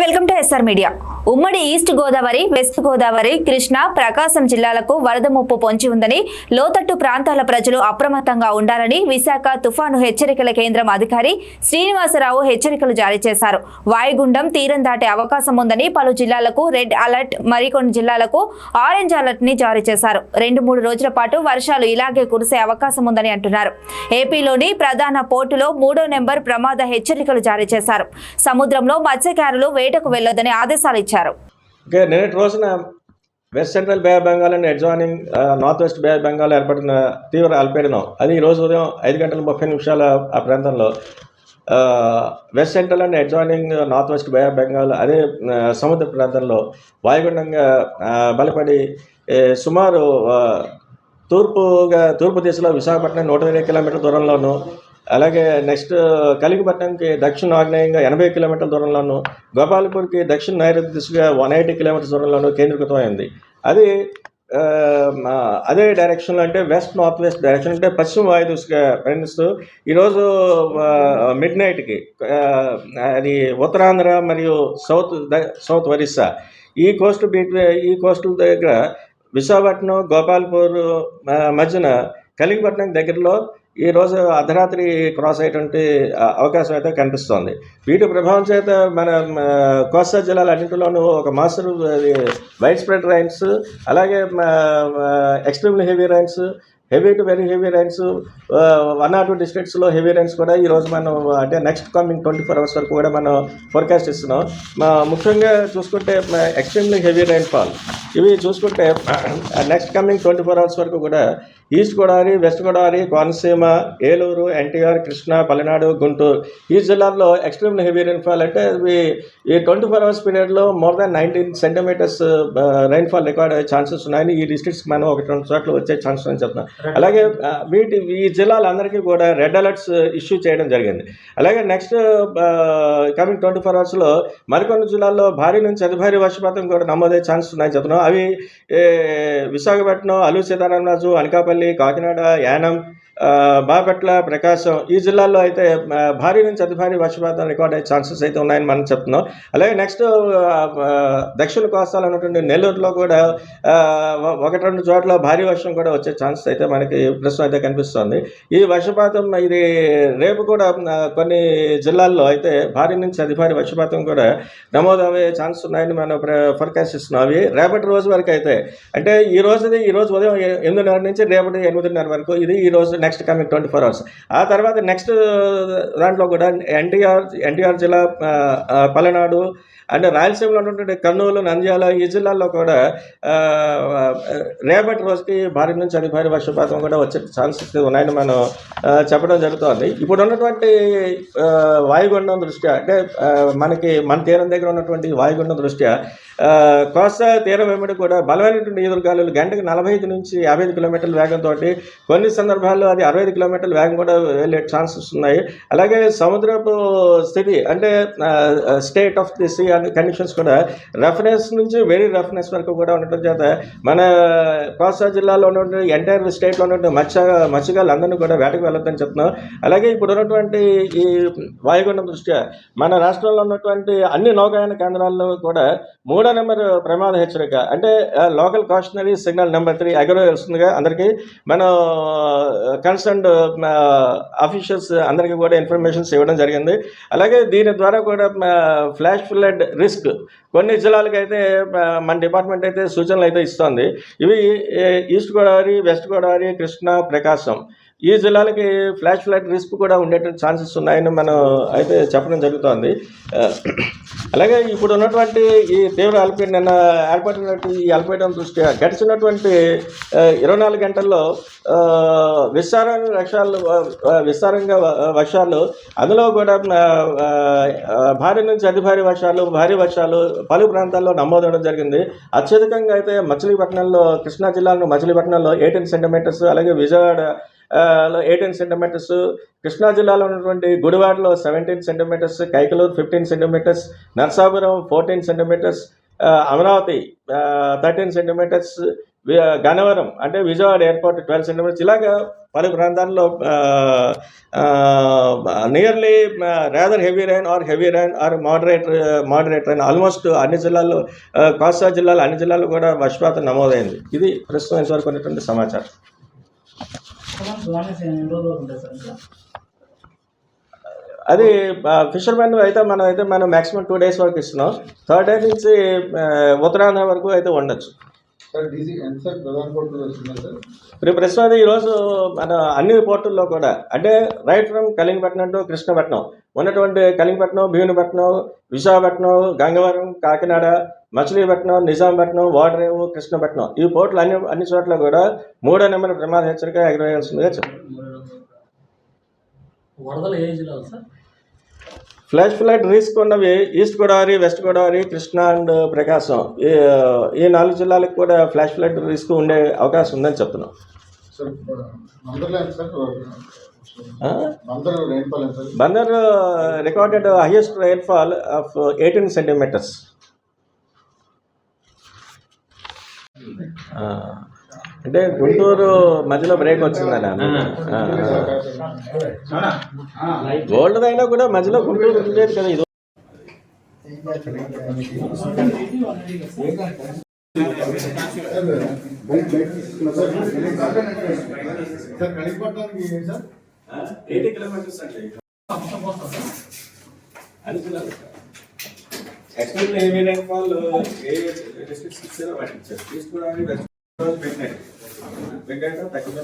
Welcome to SR media. ఉమ్మడి east Godavari, west Godavari, Krishna, Prakasam జిల్లాలకు వరద ముప్పు పొంచి ఉందని, లోతట్టు ప్రాంతాల ప్రజలు అప్రమత్తంగా ఉండాలని విశాఖ తుఫాను హెచ్చరికల కేంద్రం అధికారి శ్రీనివాసరావు హెచ్చరికలు జారీ చేశారు. వాయుగుండం తీరం దాటే అవకాశం ఉందని పలు జిల్లాలకు రెడ్ అలర్ట్, మరికొన్ని జిల్లాలకు ఆరెంజ్ అలర్ట్ ని జారీ చేశారు. 2-3 రోజుల పాటు వర్షాలు ఇలాగే కురిసే అవకాశం ఉందని అంటున్నారు. ఏపీలోని ప్రధాన పోర్టులో 3వ నెంబర్ ప్రమాద హెచ్చరికలు జారీ చేశారు. సముద్రంలో మత్స్యకారులు వేటకు వెళ్లొద్దని ఆదేశాలు ఇచ్చారు. నిన్నటి రోజున west central bay of Bengal and adjoining north west bay of Bengal ఏర్పడిన తీవ్ర అల్పపీడనం అది ఈరోజు ఉదయం 5:30 ఆ ప్రాంతంలో west central and adjoining north west bay of Bengal అదే సముద్ర ప్రాంతంలో వాయుగుండంగా బలపడి సుమారు తూర్పు దిశలో విశాఖపట్నం 120 కిలోమీటర్ల దూరంలోను, అలాగే నెక్స్ట్ కలిగిపట్నంకి దక్షిణ ఆగ్నేయంగా 80 కిలోమీటర్ల దూరంలోను, గోపాల్పూర్కి దక్షిణ నైరుతి దిశగా 180 కిలోమీటర్ల దూరంలోనూ కేంద్రీకృతమైంది. అది అదే డైరెక్షన్లో అంటే వెస్ట్ నార్త్ వెస్ట్ డైరెక్షన్ అంటే పశ్చిమ వాయు దిశగా ప్రయాణిస్తూ ఈరోజు మిడ్ నైట్కి అది ఉత్తరాంధ్ర మరియు సౌత్ ఒరిస్సా ఈ కోస్టల్ దగ్గర విశాఖపట్నం గోపాల్పూర్ మధ్యన కలిగిపట్నం దగ్గరలో ఈరోజు అర్ధరాత్రి క్రాస్ అయ్యేటువంటి అవకాశం అయితే కనిపిస్తోంది. వీటి ప్రభావం చేత మన కోస్తా జిల్లాలన్నింటిలోనూ ఒక మాస్టర్ వైడ్ స్ప్రెడ్ రైన్స్, అలాగే extremely heavy rains, heavy to very heavy rains, 1 or 2 డిస్ట్రిక్ట్స్లో హెవీ రైన్స్ కూడా ఈరోజు మనం అంటే నెక్స్ట్ కమింగ్ 24 hours వరకు కూడా మనం ఫోర్కాస్ట్ ఇస్తున్నాం. ముఖ్యంగా చూసుకుంటే ఎక్స్ట్రీమ్లీ హెవీ రైన్ ఫాల్ ఇవి చూసుకుంటే నెక్స్ట్ కమింగ్ 24 hours వరకు కూడా ఈస్ట్ గోదావరి, వెస్ట్ గోదావరి, కోనసీమ, ఏలూరు, ఎన్టీఆర్, కృష్ణా, పల్నాడు, గుంటూరు ఈ జిల్లాల్లో ఎక్స్ట్రీమ్లీ హెవీ రైన్ఫాల్ అంటే ఈ 24 hours పీరియడ్లో more than 19 centimetres rainfall record అయ్యే ఛాన్సెస్ ఉన్నాయని ఈ డిస్ట్రిక్ట్స్కి మనం 1-2 చోట్ల వచ్చే ఛాన్సెస్ అని చెప్తున్నాం. అలాగే ఈ జిల్లాలందరికీ కూడా రెడ్ అలర్ట్స్ ఇష్యూ చేయడం జరిగింది. అలాగే నెక్స్ట్ కమింగ్ 24 hours మరికొన్ని జిల్లాల్లో భారీ నుంచి అతి భారీ వర్షపాతం కూడా నమోదయ్యే ఛాన్సెస్ ఉన్నాయని చెప్తున్నాం. అవి విశాఖపట్నం, అల్లూరు సీతారామరాజు, అనకాపల్లి, కాకినాడ, యానం, బాపట్ల, ప్రకాశం ఈ జిల్లాల్లో అయితే భారీ నుంచి అతి భారీ వర్షపాతం రికార్డ్ అయ్యే ఛాన్సెస్ అయితే ఉన్నాయని మనం చెప్తున్నాం. అలాగే నెక్స్ట్ దక్షిణ కోస్తాలో ఉన్నటువంటి నెల్లూరులో కూడా 1-2 చోట్ల భారీ వర్షం కూడా వచ్చే ఛాన్సెస్ అయితే మనకి ప్రస్తుతం అయితే కనిపిస్తుంది. ఈ వర్షపాతం ఇది రేపు కూడా కొన్ని జిల్లాల్లో అయితే భారీ నుంచి అతి భారీ వర్షపాతం కూడా నమోదయ్యే ఛాన్సెస్ ఉన్నాయని మనం ఫోర్కాస్ట్ ఇస్తున్నాం. అవి రేపటి రోజు వరకు అయితే అంటే ఈ రోజు ఉదయం 8:30 నుంచి రేపటి 8:30 వరకు ఇది ఈ రోజు నెక్స్ట్ కమింగ్ 24 hours. ఆ తర్వాత నెక్స్ట్ దాంట్లో కూడా ఎన్టీఆర్ జిల్లా, పల్నాడు అండ్ రాయలసీమలో ఉన్నటువంటి కర్నూలు, నంద్యాల ఈ జిల్లాల్లో కూడా రేపటి రోజుకి భారీ నుంచి అతి భారీ వర్షపాతం కూడా వచ్చే ఛాన్సెస్ ఉన్నాయని మనం చెప్పడం జరుగుతుంది. ఇప్పుడు ఉన్నటువంటి వాయుగుండం దృష్ట్యా అంటే మన తీరం దగ్గర ఉన్నటువంటి వాయుగుండం దృష్ట్యా కోస్తా తీరం వెంబడి కూడా బలమైనటువంటి ఎదురుగాలులు గంటకు 45 నుంచి 55 కిలోమీటర్ల వేగంతో, కొన్ని సందర్భాల్లో అది 65 కిలోమీటర్ల వేగం కూడా వెళ్ళే ఛాన్సెస్ ఉన్నాయి. అలాగే సముద్రపు స్థితి అంటే state of the sea and conditions కూడా రఫ్నెస్ నుంచి వెరీ రఫ్నెస్ వరకు కూడా ఉండటం చేత మన కోస్తా జిల్లాలో ఉన్నటువంటి ఎంటైర్ స్టేట్లో ఉన్నటువంటి మత్స్యకారులు అందరినీ కూడా వేటకు వెళ్ళొద్దని చెప్తున్నాం. అలాగే ఇప్పుడు ఉన్నటువంటి ఈ వాయుగుండం దృష్ట్యా మన రాష్ట్రంలో ఉన్నటువంటి అన్ని నౌకాయాన కేంద్రాల్లో కూడా 3వ నెంబర్ ప్రమాద హెచ్చరిక అంటే లోకల్ కాషనరీ సిగ్నల్ నెంబర్ 3 ఎగరవేస్తుందిగా అందరికీ మనం కన్సర్న్డ్ ఆఫీషియల్స్ అందరికీ కూడా ఇన్ఫర్మేషన్స్ ఇవ్వడం జరిగింది. అలాగే దీని ద్వారా కూడా ఫ్లాష్ ఫ్లడ్ రిస్క్ కొన్ని జిల్లాలకు అయితే మన డిపార్ట్మెంట్ అయితే సూచనలు అయితే ఇస్తోంది. ఇవి ఈస్ట్ గోదావరి, వెస్ట్ గోదావరి, కృష్ణా, ప్రకాశం ఈ జిల్లాలకి ఫ్లాష్ ఫ్లడ్ రిస్క్ కూడా ఉండేటువంటి ఛాన్సెస్ ఉన్నాయని మనం అయితే చెప్పడం జరుగుతోంది. అలాగే ఇప్పుడు ఉన్నటువంటి ఈ తీవ్ర నిన్న ఏర్పడినటువంటి ఈ అల్పపీడనం దృష్ట్యా గడిచినటువంటి 24 గంటల్లో విస్తారంగా వర్షాలు అందులో కూడా భారీ నుంచి అతి భారీ వర్షాలు పలు ప్రాంతాల్లో నమోదవడం జరిగింది. అత్యధికంగా అయితే మచిలీపట్నంలో, కృష్ణా జిల్లాలో మచిలీపట్నంలో 18 సెంటీమీటర్స్, అలాగే విజయవాడ 18 సెంటీమీటర్స్, కృష్ణా జిల్లాలో ఉన్నటువంటి గుడివాడలో 17 centimetres, Kaikaluru 15 centimetres, Narsapuram 14 centimetres, Amaravati 13 centimetres, Gannavaram అంటే విజయవాడ ఎయిర్పోర్ట్ 12 సెంటీమీటర్స్, ఇలాగా పలు ప్రాంతాల్లో nearly rather heavy rain or moderate rain almost అన్ని జిల్లాల్లో, కోస్తా జిల్లాలో అన్ని జిల్లాల్లో కూడా వర్షపాతం నమోదైంది. ఇది ప్రస్తుతం ఇంతవరకు ఉన్నటువంటి సమాచారం. అది ఫిషర్మెన్ అయితే మనం మ్యాక్సిమం 2 days వరకు ఇస్తున్నాం. 3rd day నుంచి ఉత్తరాంధ్ర వరకు అయితే ఉండొచ్చు. ఇప్పుడు ప్రస్తుతం ఈరోజు మన అన్ని పోర్టుల్లో కూడా, అంటే right from Kalingapatnam to Krishnapatnam ఉన్నటువంటి కలింగపట్నం, భీమునిపట్నం, విశాఖపట్నం, గంగవరం, కాకినాడ, మచిలీపట్నం, నిజాంపట్నం, ఓడరేవు, కృష్ణపట్నం ఈ పోర్టులు అన్ని చోట్ల కూడా 3వ నెంబర్ ప్రమాద హెచ్చరిక ఎగరవేయాల్సిందిగా చెప్పారు. ఫ్లాష్ ఫ్లడ్ రిస్క్ ఉన్నవి east Godavari, west Godavari, Krishna and Prakasam ఈ 4 జిల్లాలకు కూడా ఫ్లాష్ ఫ్లడ్ రిస్క్ ఉండే అవకాశం ఉందని చెప్తున్నాం. Bandar recorded highest rainfall of 18 centimeters. అంటే గుంటూరు మధ్యలో బ్రేక్ వచ్చిందన్న. గోల్డ్ అయినా కూడా మధ్యలో గుంటూరు ఉండేది కదా. ఇది ఎక్స్ట్రీమ్లీ హెవీ రైన్ఫాల్ తక్కువ